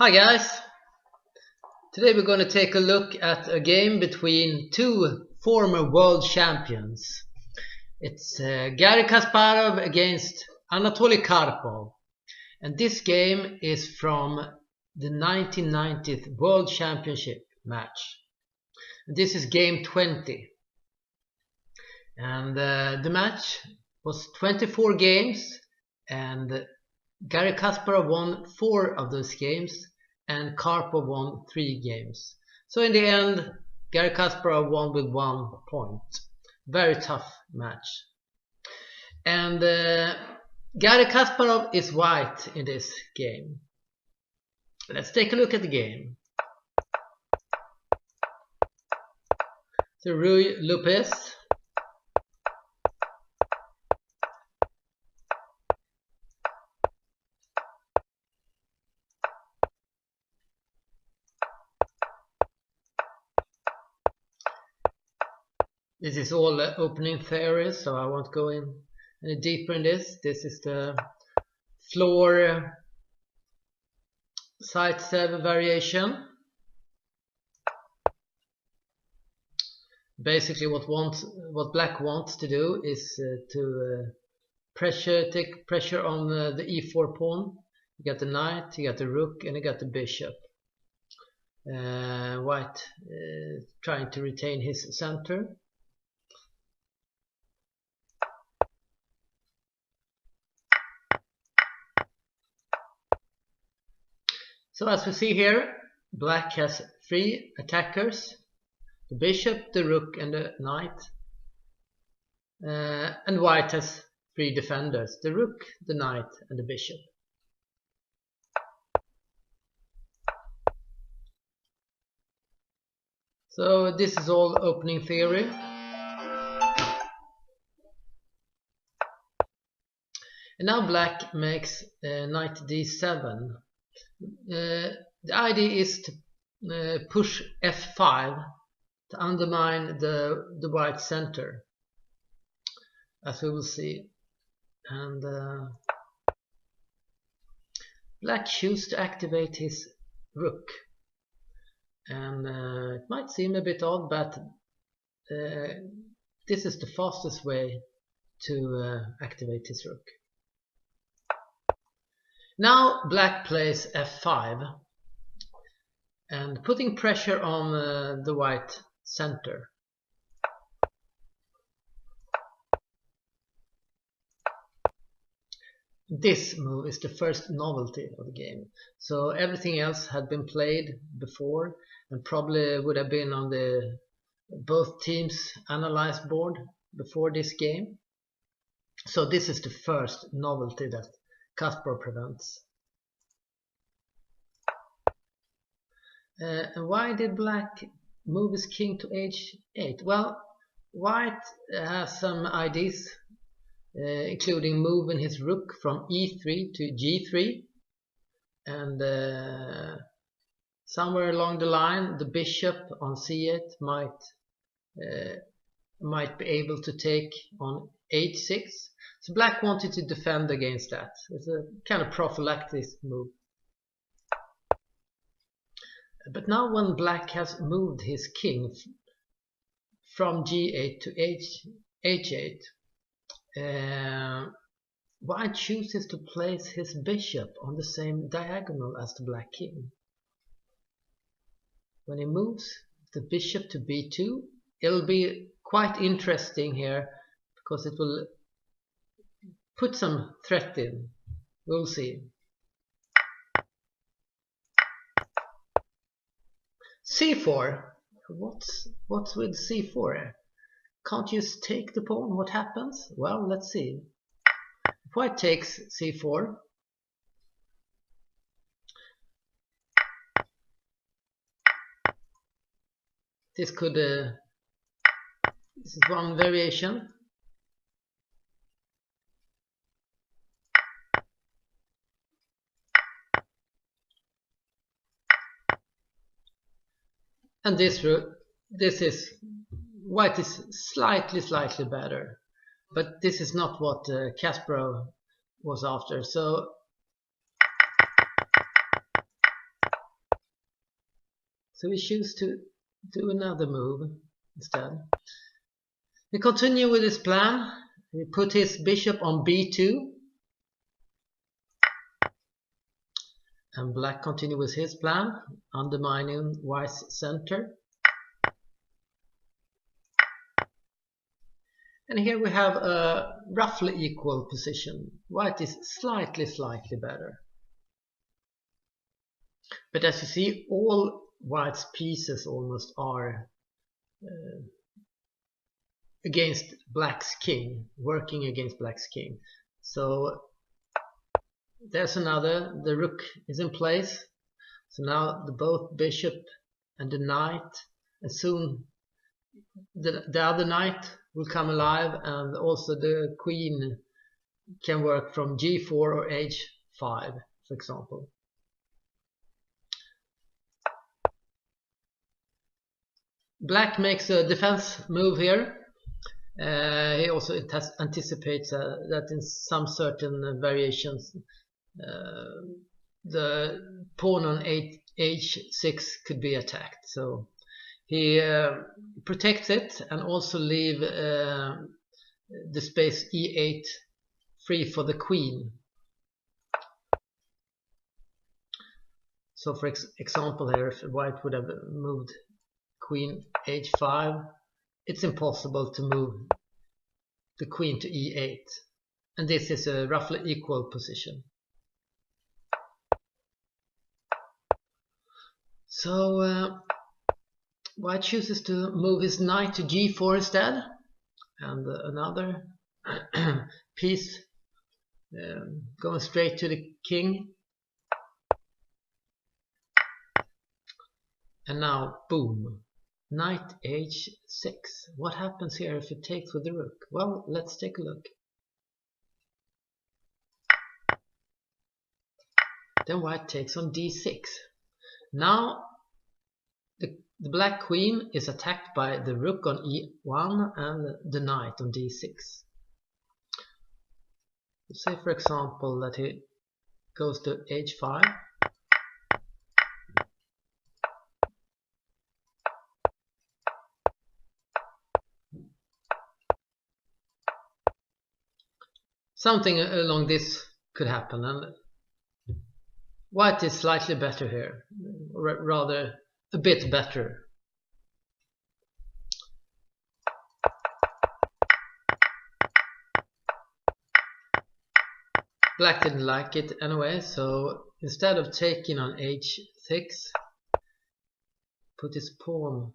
Hi guys! Today we're going to take a look at a game between two former world champions. It's Garry Kasparov against Anatoly Karpov, and this game is from the 1990 World Championship match. This is game 20, and the match was 24 games, and Garry Kasparov won 4 of those games and Karpov won 3 games. So in the end, Garry Kasparov won with 1 point. Very tough match. And Garry Kasparov is white in this game. Let's take a look at the game. So Rui Lopez. This is all opening theory, so I won't go in any deeper in this. This is the floor side 7 variation. Basically what black wants to do is to take pressure on the e4 pawn. You got the knight, you got the rook, and you got the bishop. White trying to retain his center. So as we see here, black has 3 attackers, the bishop, the rook and the knight, and white has 3 defenders, the rook, the knight and the bishop. So this is all opening theory. And now black makes knight d7. The idea is to push f5 to undermine the white center, as we will see. And black chooses to activate his rook, and it might seem a bit odd, but this is the fastest way to activate his rook. Now black plays f5 and putting pressure on the white center. This move is the first novelty of the game, so everything else had been played before and probably would have been on the both teams' analyzed board before this game. So this is the first novelty that Kasparov prevents. And why did black move his king to h8? Well, white has some ideas, including moving his rook from e3 to g3, and somewhere along the line the bishop on c8 might be able to take on h6. So black wanted to defend against that. It's a kind of prophylactic move. But now when black has moved his king from g8 to h8, white chooses to place his bishop on the same diagonal as the black king. When he moves the bishop to b2, it'll be quite interesting here because it will put some threat in. We'll see. c4. What's with c4? Can't you just take the pawn? What happens? Well, let's see. If white takes c4, this is one variation. And this is white is slightly better, but this is not what Kasparov was after. So So we choose to do another move instead. We continue with his plan. We put his bishop on b2. And black continue with his plan, undermining white's center. And here we have a roughly equal position. White is slightly better. But as you see, all white's pieces almost are against black's king, working against black's king. So there's another, the rook is in place. So now both bishop and the knight, and soon the other knight will come alive, and also the queen can work from g4 or h5, for example. Black makes a defense move here. He also anticipates that in some certain variations the pawn on h6 could be attacked. So he protects it and also leave the space e8 free for the queen. So for example here, if white would have moved queen h5, it's impossible to move the queen to e8, and this is a roughly equal position. So white chooses to move his knight to g4 instead, and another piece going straight to the king. And now, boom, knight h6. What happens here if it takes with the rook? Well, let's take a look. Then white takes on d6. Now the black queen is attacked by the rook on e1 and the knight on d6. Let's say for example that he goes to h5. Something along this could happen, and white is slightly better here, rather a bit better. Black didn't like it anyway, so instead of taking on h6, put his pawn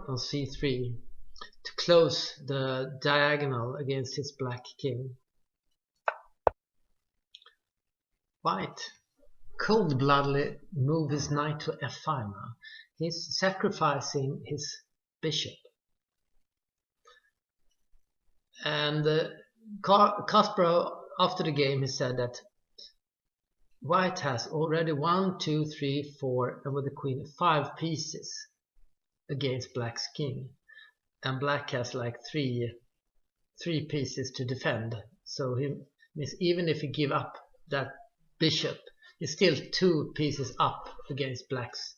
on c3 to close the diagonal against his black king. White cold-bloodedly move his knight to f5 now. He's sacrificing his bishop. And Kasparov, after the game, he said that white has already 1, 2, 3, 4, and with the queen 5 pieces against black's king. And black has like three pieces to defend. So he means even if he give up that bishop, is still 2 pieces up against black's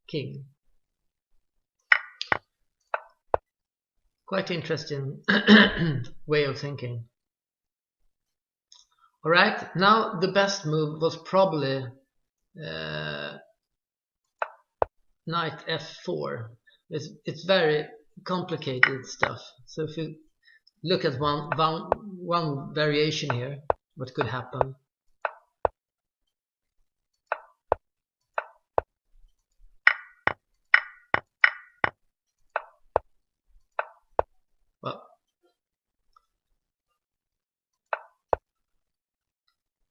king. Quite interesting way of thinking. Alright, now the best move was probably knight f4. It's very complicated stuff. So if you look at one variation here, what could happen?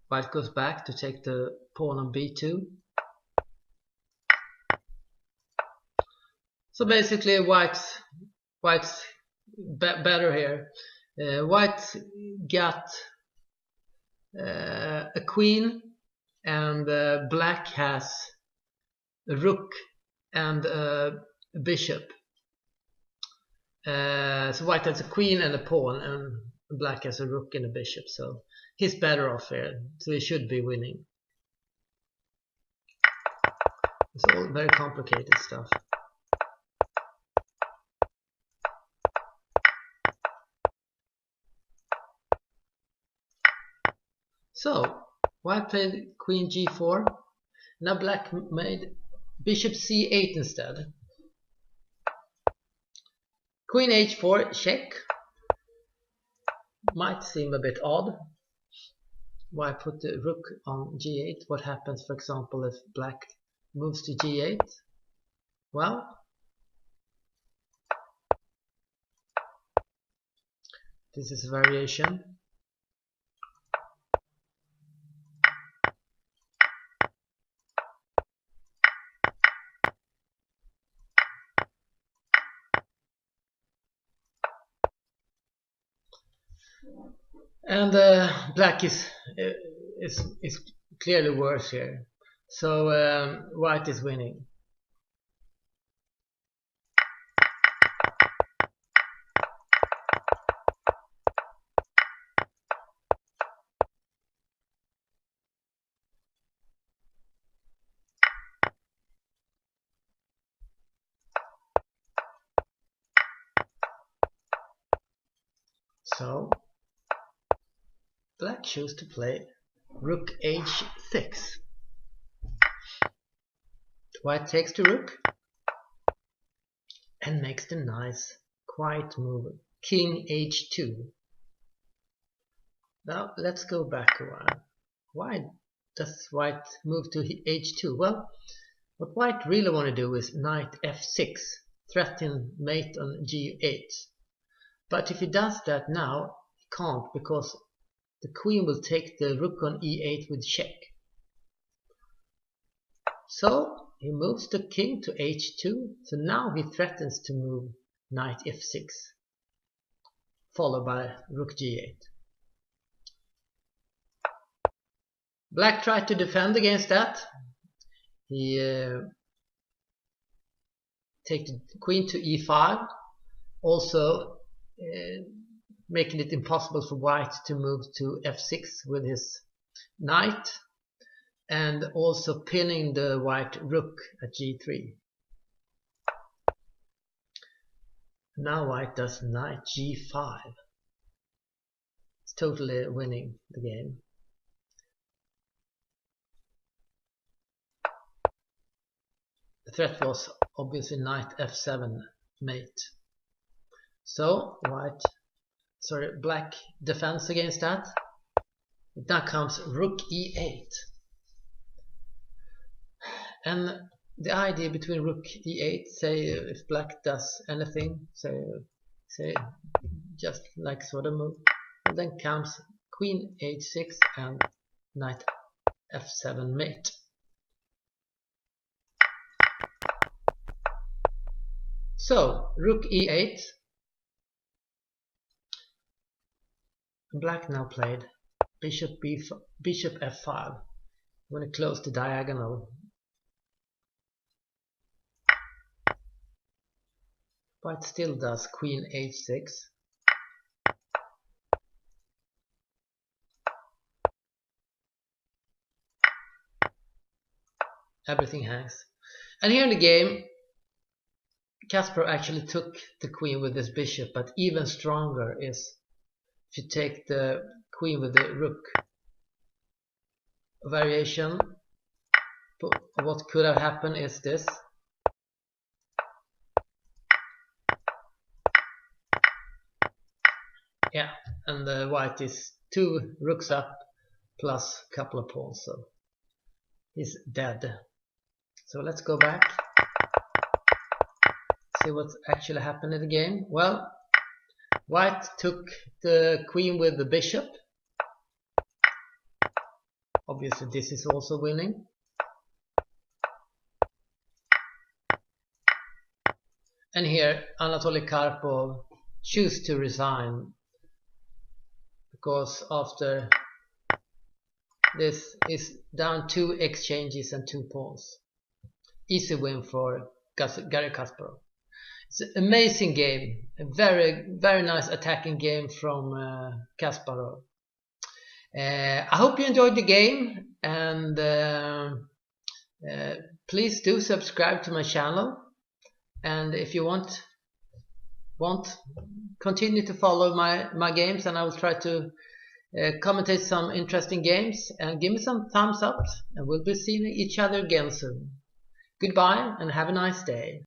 White goes back to take the pawn on b2. So basically white's better here. White got a queen, and black has a rook and a bishop. So white has a queen and a pawn, and black has a rook and a bishop. So he's better off here, so he should be winning. It's all very complicated stuff. So white played queen g4. Now black made bishop c8 instead. Queen h4 check. Might seem a bit odd. Why put the rook on g8? What happens, for example, if black moves to g8? Well, this is a variation. And black is clearly worse here. So white is winning. So black chose to play rook h6. White takes the rook and makes the nice quiet move, king h2. Now let's go back a while. Why does white move to h2? Well, what white really want to do is knight f6, threaten mate on g8. But if he does that now, he can't, because the queen will take the rook on e8 with check. So he moves the king to h2, so now he threatens to move knight f6, followed by rook g8. Black tried to defend against that. He take the queen to e5, also making it impossible for white to move to f6 with his knight, and also pinning the white rook at g3. Now white does knight g5. It's totally winning the game. The threat was obviously knight f7 mate. So black defends against that. Now comes rook e8. And the idea between rook e8, say if black does anything, say just like sort of move, and then comes queen h6 and knight f7 mate. So rook e8. Black now played bishop f5. I'm going to close the diagonal. White still does queen h6. Everything hangs. And here in the game, Kasparov actually took the queen with his bishop, but even stronger is if you take the queen with the rook. A variation of what could have happened is this. Yeah, and the white is 2 rooks up plus a couple of pawns, so he's dead. So let's go back, see what actually happened in the game. Well, white took the queen with the bishop. Obviously this is also winning. And here Anatoly Karpov chose to resign, because after this is down 2 exchanges and 2 pawns. Easy win for Garry Kasparov. It's an amazing game, a very nice attacking game from Kasparov. I hope you enjoyed the game, and please do subscribe to my channel, and if you want continue to follow my games, and I will try to commentate some interesting games, and give me some thumbs up, and we'll be seeing each other again soon. Goodbye and have a nice day.